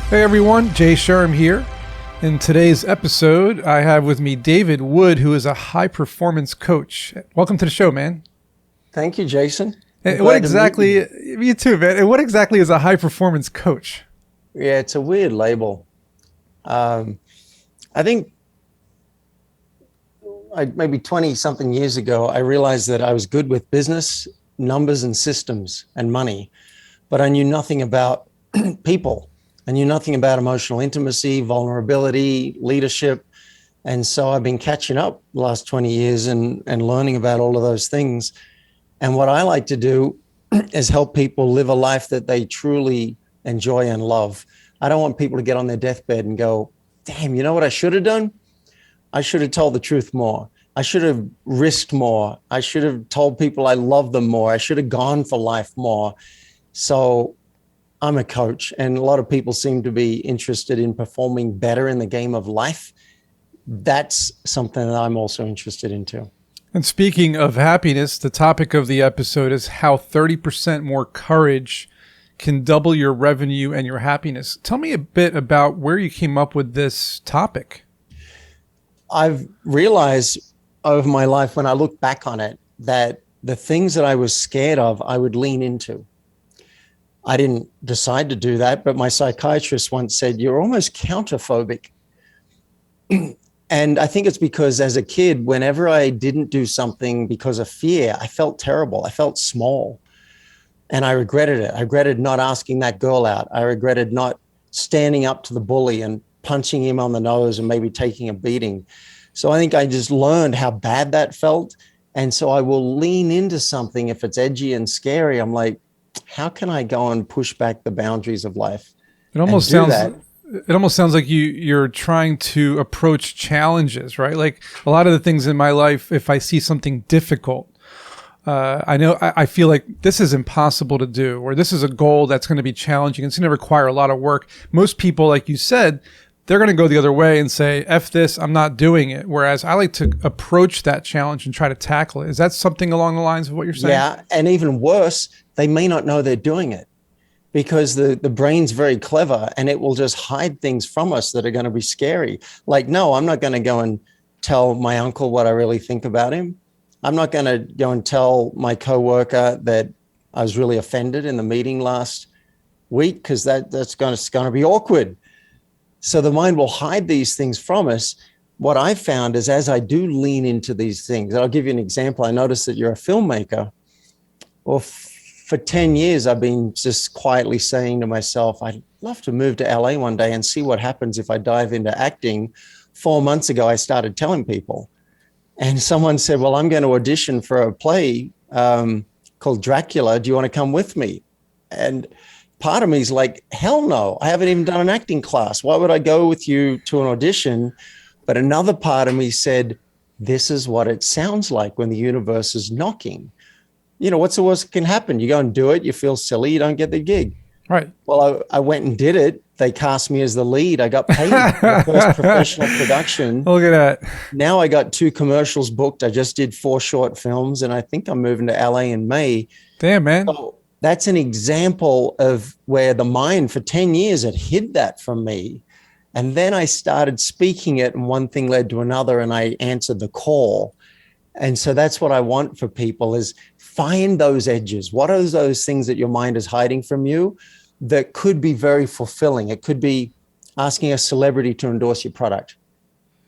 Hey everyone, Jay Sherm here. In today's episode, I have with me David Wood, who is a high performance coach. Welcome to the show, man. Thank you, Jason. And what exactly, me too, man. And what exactly is a high performance coach? Yeah, it's a weird label. I think maybe 20 something years ago, I realized that I was good with business, numbers and systems and money, but I knew nothing about people. I knew nothing about emotional intimacy, vulnerability, leadership. And so I've been catching up the last 20 years and learning about all of those things. And what I like to do is help people live a life that they truly enjoy and love. I don't want people to get on their deathbed and go, damn, you know what I should have done? I should have told the truth more. I should have risked more. I should have told people I love them more. I should have gone for life more. So I'm a coach, and a lot of people seem to be interested in performing better in the game of life. That's something that I'm also interested in too. And speaking of happiness, the topic of the episode is how 30% more courage can double your revenue and your happiness. Tell me a bit about where you came up with this topic. I've realized over my life, when I look back on it, that the things that I was scared of, I would lean into. I didn't decide to do that, but my psychiatrist once said, you're almost counterphobic. And I think it's because as a kid, whenever I didn't do something because of fear, I felt terrible. I felt small. And I regretted it. I regretted not asking that girl out. I regretted not standing up to the bully and punching him on the nose and maybe taking a beating. So I think I just learned how bad that felt. And so I will lean into something if it's edgy and scary. I'm like, how can I go and push back the boundaries of life? It almost sounds like you're trying to approach challenges, right? Like a lot of the things in my life, if I see something difficult, I feel like this is impossible to do, or this is a goal that's going to be challenging. It's going to require a lot of work. Most people, like you said, they're going to go the other way and say, F this, I'm not doing it. Whereas I like to approach that challenge and try to tackle it. Is that something along the lines of what you're saying? Yeah. And even worse, they may not know they're doing it because the brain's very clever and it will just hide things from us that are going to be scary. Like, no, I'm not going to go and tell my uncle what I really think about him. I'm not going to go and tell my coworker that I was really offended in the meeting last week because that's going to be awkward. So the mind will hide these things from us. What I found is as I do lean into these things, and I'll give you an example. I noticed that you're a filmmaker. Well, for 10 years, I've been just quietly saying to myself, I'd love to move to LA one day and see what happens if I dive into acting. 4 months ago, I started telling people. And someone said, well, I'm going to audition for a play called Dracula. Do you want to come with me? And part of me is like, hell no, I haven't even done an acting class. Why would I go with you to an audition? But another part of me said, this is what it sounds like when the universe is knocking. You know, what's the worst that can happen? You go and do it. You feel silly. You don't get the gig. Right. Well, I went and did it. They cast me as the lead. I got paid for the first professional production. Look at that. Now I got 2 commercials booked. I just did 4 short films, and I think I'm moving to LA in May. Damn, man. So that's an example of where the mind for 10 years had hid that from me. And then I started speaking it, and one thing led to another, and I answered the call. And so that's what I want for people is find those edges. What are those things that your mind is hiding from you that could be very fulfilling? It could be asking a celebrity to endorse your product.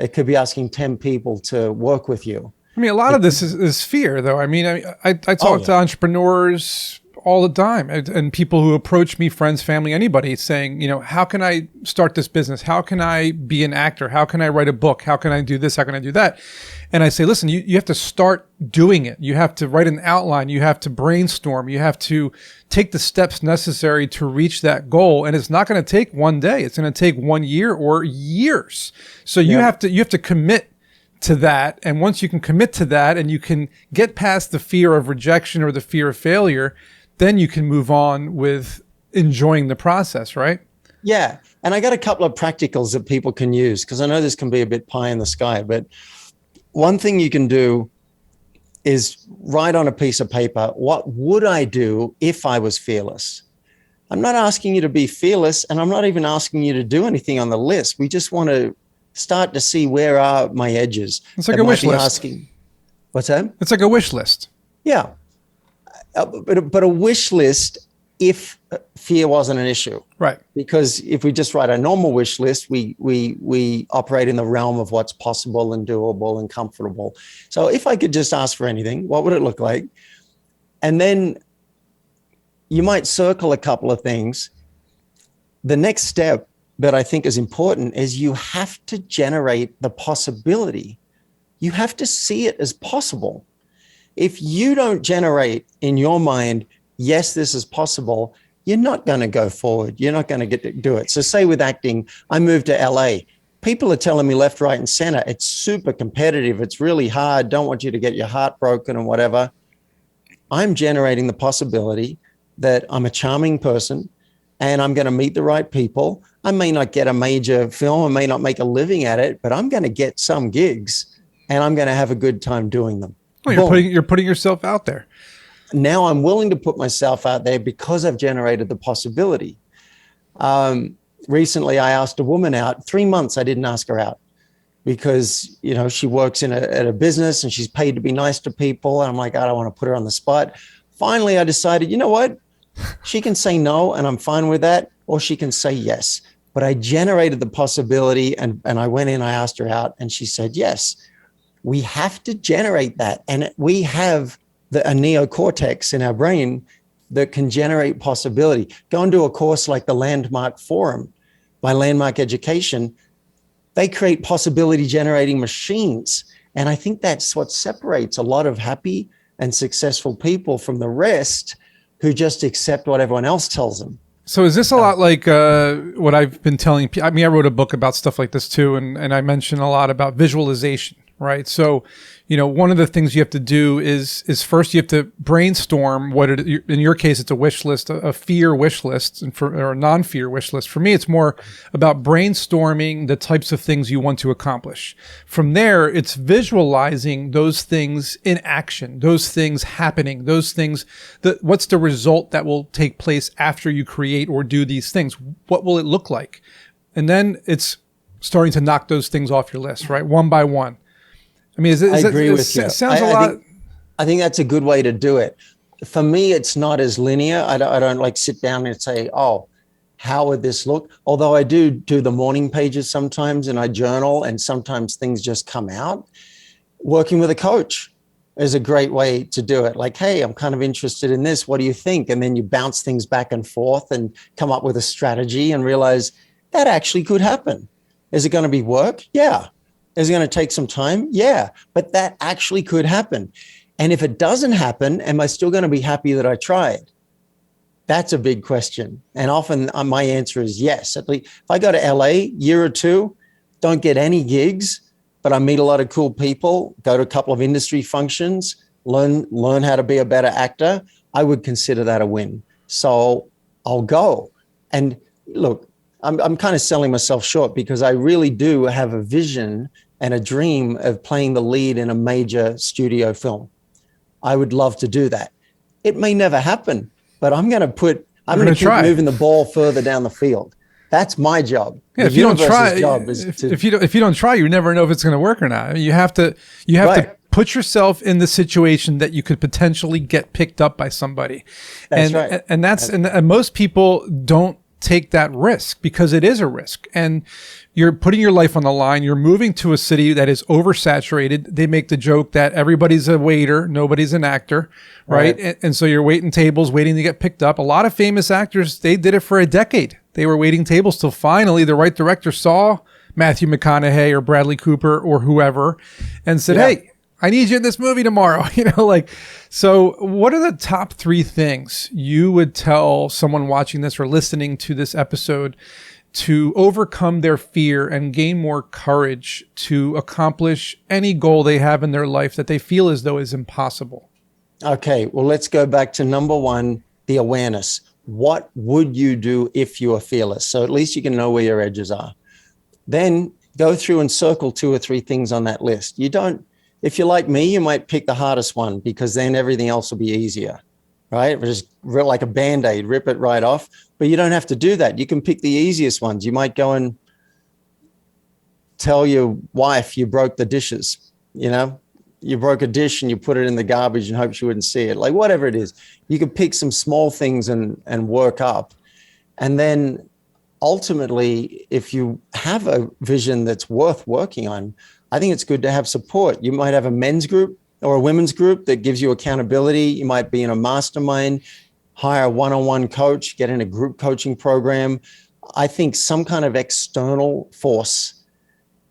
It could be asking 10 people to work with you. I mean, a lot of this is fear, though. I talk to entrepreneurs all the time and people who approach me, friends, family, anybody saying, you know, how can I start this business? How can I be an actor? How can I write a book? How can I do this? How can I do that? And I say, listen, you have to start doing it. You have to write an outline. You have to brainstorm. You have to take the steps necessary to reach that goal. And it's not going to take one day. It's going to take 1 year or years. So you have to commit to that. And once you can commit to that and you can get past the fear of rejection or the fear of failure, then you can move on with enjoying the process, right? Yeah. And I got a couple of practicals that people can use because I know this can be a bit pie in the sky, but one thing you can do is write on a piece of paper, what would I do if I was fearless? I'm not asking you to be fearless, and I'm not even asking you to do anything on the list. We just want to start to see where are my edges. It's like a wish list. What's that? It's like a wish list. Yeah. But a wish list if fear wasn't an issue. Right. Because if we just write a normal wish list, we operate in the realm of what's possible and doable and comfortable. So if I could just ask for anything, what would it look like? And then you might circle a couple of things. The next step that I think is important is you have to generate the possibility. You have to see it as possible. If you don't generate in your mind, yes, this is possible, you're not going to go forward. You're not going to get to do it. So say with acting, I moved to LA. People are telling me left, right, and center, it's super competitive. It's really hard. Don't want you to get your heart broken and whatever. I'm generating the possibility that I'm a charming person and I'm going to meet the right people. I may not get a major film, I may not make a living at it, but I'm going to get some gigs and I'm going to have a good time doing them. Well, you're putting yourself out there. Now I'm willing to put myself out there because I've generated the possibility. Recently, I asked a woman out. 3 months, I didn't ask her out because, you know, she works at a business and she's paid to be nice to people. And I'm like, I don't want to put her on the spot. Finally, I decided, you know what? She can say no, and I'm fine with that, or she can say yes. But I generated the possibility, and I went in, I asked her out, and she said yes. We have to generate that. And we have a neocortex in our brain that can generate possibility. Go and do a course like the Landmark Forum by Landmark Education. They create possibility generating machines. And I think that's what separates a lot of happy and successful people from the rest who just accept what everyone else tells them. So is this a lot like what I've been telling people? I mean, I wrote a book about stuff like this too, and I mention a lot about visualization, right? So, you know, one of the things you have to do is first you have to brainstorm what it, in your case, it's a wish list, a fear wish list, or a non-fear wish list. For me, it's more about brainstorming the types of things you want to accomplish. From there, it's visualizing those things in action, those things happening, those things what's the result that will take place after you create or do these things? What will it look like? And then it's starting to knock those things off your list, right? One by one. I mean, I agree with you. Sounds a lot. I think that's a good way to do it. For me, it's not as linear. I don't like sit down and say, oh, how would this look? Although I do the morning pages sometimes and I journal, and sometimes things just come out. Working with a coach is a great way to do it. Like, hey, I'm kind of interested in this. What do you think? And then you bounce things back and forth and come up with a strategy and realize that actually could happen. Is it going to be work? Yeah. Is it going to take some time? Yeah, but that actually could happen. And if it doesn't happen, am I still going to be happy that I tried? That's a big question. And often my answer is yes. At least if I go to LA year or two, don't get any gigs, but I meet a lot of cool people, go to a couple of industry functions, learn how to be a better actor, I would consider that a win. So I'll go. And look, I'm kind of selling myself short because I really do have a vision and a dream of playing the lead in a major studio film. I would love to do that. It may never happen, but I'm going to keep moving the ball further down the field. That's my job. Yeah, if you don't try, if you don't try, you never know if it's going to work or not. You have to put yourself in the situation that you could potentially get picked up by somebody. That's right. And most people don't take that risk because it is a risk, and you're putting your life on the line. You're moving to a city that is oversaturated. They make the joke that everybody's a waiter, nobody's an actor, right? And so you're waiting tables, waiting to get picked up. A lot of famous actors, they did it for a decade. They were waiting tables till finally the right director saw Matthew McConaughey or Bradley Cooper or whoever and said, hey, I need you in this movie tomorrow. So what are the top 3 things you would tell someone watching this or listening to this episode to overcome their fear and gain more courage to accomplish any goal they have in their life that they feel as though is impossible? Okay, well, let's go back to number 1, the awareness. What would you do if you are fearless? So at least you can know where your edges are. Then go through and circle 2 or 3 things on that list. If you're like me, you might pick the hardest one because then everything else will be easier. right? Just like a Band-Aid, rip it right off. But you don't have to do that. You can pick the easiest ones. You might go and tell your wife you broke the dishes, you broke a dish and you put it in the garbage and hope she wouldn't see it. Like whatever it is, you can pick some small things and work up. And then ultimately, if you have a vision that's worth working on, I think it's good to have support. You might have a men's group or a women's group that gives you accountability. You might be in a mastermind, hire a one-on-one coach, get in a group coaching program. I think some kind of external force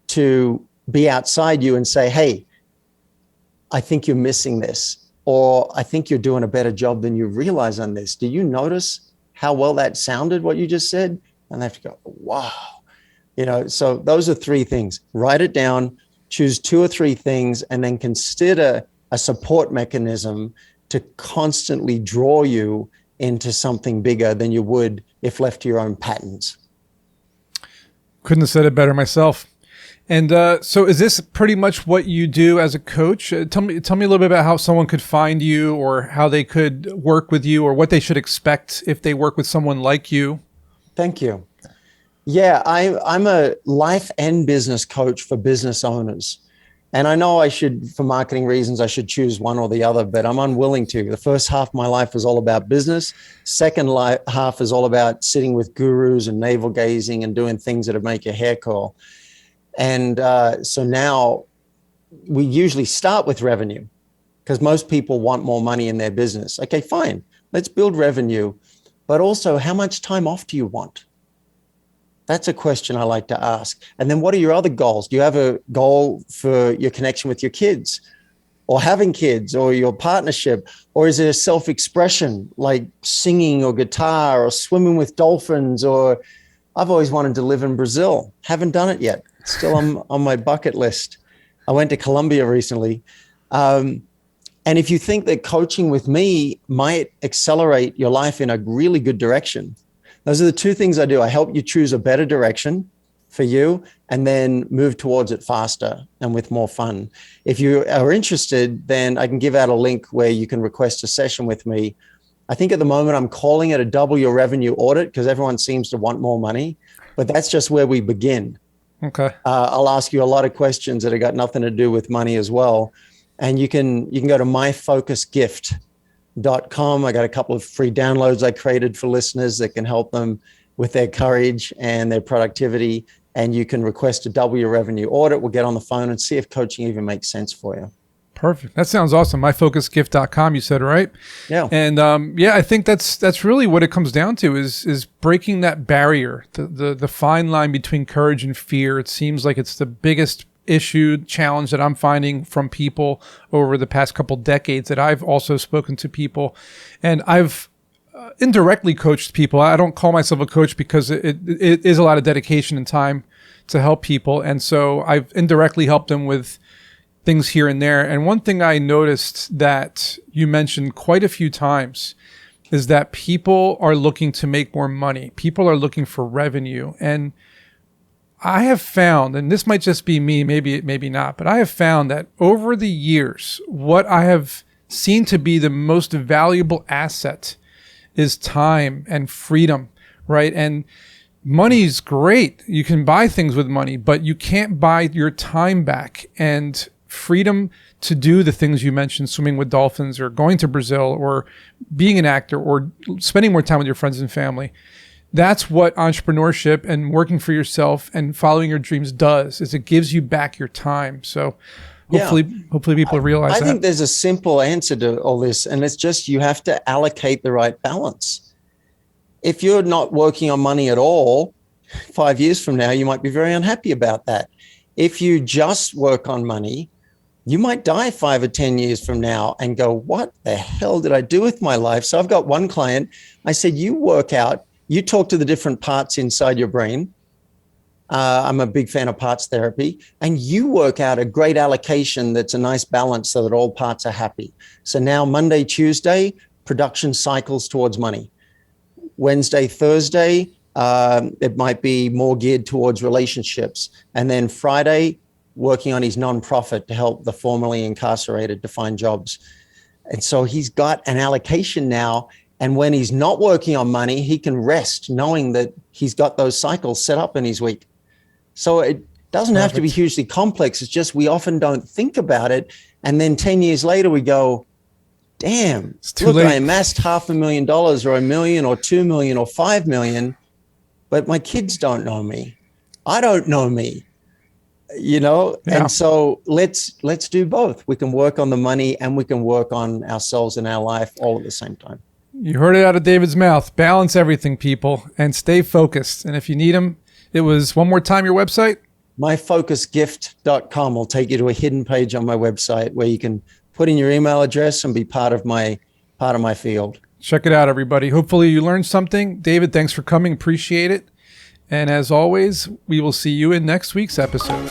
to be outside you and say, hey, I think you're missing this, or I think you're doing a better job than you realize on this. Do you notice how well that sounded, what you just said? And they have to go, wow. So those are three things. Write it down, choose two or three things, and then consider a support mechanism to constantly draw you into something bigger than you would if left to your own patterns. Couldn't have said it better myself. And so is this pretty much what you do as a coach? Tell me a little bit about how someone could find you, or how they could work with you, or what they should expect if they work with someone like you. Thank you. Yeah, I'm a life and business coach for business owners. And I know for marketing reasons, I should choose one or the other, but I'm unwilling to. The first half of my life was all about business. Second half is all about sitting with gurus and navel gazing and doing things that make your hair curl. And so now we usually start with revenue because most people want more money in their business. Okay, fine. Let's build revenue. But also, how much time off do you want? That's a question I like to ask. And then what are your other goals? Do you have a goal for your connection with your kids, or having kids, or your partnership? Or is it a self-expression like singing or guitar or swimming with dolphins? Or I've always wanted to live in Brazil. Haven't done it yet. It's still on my bucket list. I went to Colombia recently. And if you think that coaching with me might accelerate your life in a really good direction, those are the two things I do. I help you choose a better direction for you and then move towards it faster and with more fun. If you are interested, then I can give out a link where you can request a session with me. I think at the moment I'm calling it a double your revenue audit because everyone seems to want more money, but that's just where we begin. Okay. I'll ask you a lot of questions that have got nothing to do with money as well. And you can go to myfocusgift.com. I got a couple of free downloads I created for listeners that can help them with their courage and their productivity. And you can request a double your revenue audit. We'll get on the phone and see if coaching even makes sense for you. Perfect. That sounds awesome. Myfocusgift.com, you said, right? Yeah. And I think that's really what it comes down to is breaking that barrier, the fine line between courage and fear. It seems like it's the biggest challenge that I'm finding from people over the past couple decades that I've also spoken to people. And I've indirectly coached people. I don't call myself a coach because it is a lot of dedication and time to help people. And so I've indirectly helped them with things here and there. And one thing I noticed that you mentioned quite a few times is that people are looking to make more money. People are looking for revenue. And I have found, and this might just be me, maybe not, but I have found that over the years, what I have seen to be the most valuable asset is time and freedom, right? And money's great. You can buy things with money, but you can't buy your time back. And freedom to do the things you mentioned, swimming with dolphins or going to Brazil or being an actor or spending more time with your friends and family. That's what entrepreneurship and working for yourself and following your dreams does, is it gives you back your time. So hopefully people realize that. I think there's a simple answer to all this, and it's just you have to allocate the right balance. If you're not working on money at all, 5 years from now, you might be very unhappy about that. If you just work on money, you might die 5 or 10 years from now and go, what the hell did I do with my life? So I've got one client, I said, you work out, you talk to the different parts inside your brain. I'm a big fan of parts therapy, and you work out a great allocation that's a nice balance so that all parts are happy. So now Monday, Tuesday, production cycles towards money. Wednesday, Thursday, it might be more geared towards relationships. And then Friday, working on his nonprofit to help the formerly incarcerated to find jobs. And so he's got an allocation now. And when he's not working on money, he can rest knowing that he's got those cycles set up in his week. So it doesn't have to be hugely complex. It's just we often don't think about it. And then 10 years later, we go, damn, look, I amassed $500,000 or $1 million or $2 million or $5 million, but my kids don't know me. I don't know me, you know? Yeah. And so let's do both. We can work on the money and we can work on ourselves and our life all at the same time. You heard it out of David's mouth. Balance everything, people, and stay focused. And if you need them, it was, one more time, your website? myfocusgift.com will take you to a hidden page on my website where you can put in your email address and be part of my field. Check it out, everybody. Hopefully you learned something. David, thanks for coming. Appreciate it. And as always, we will see you in next week's episode.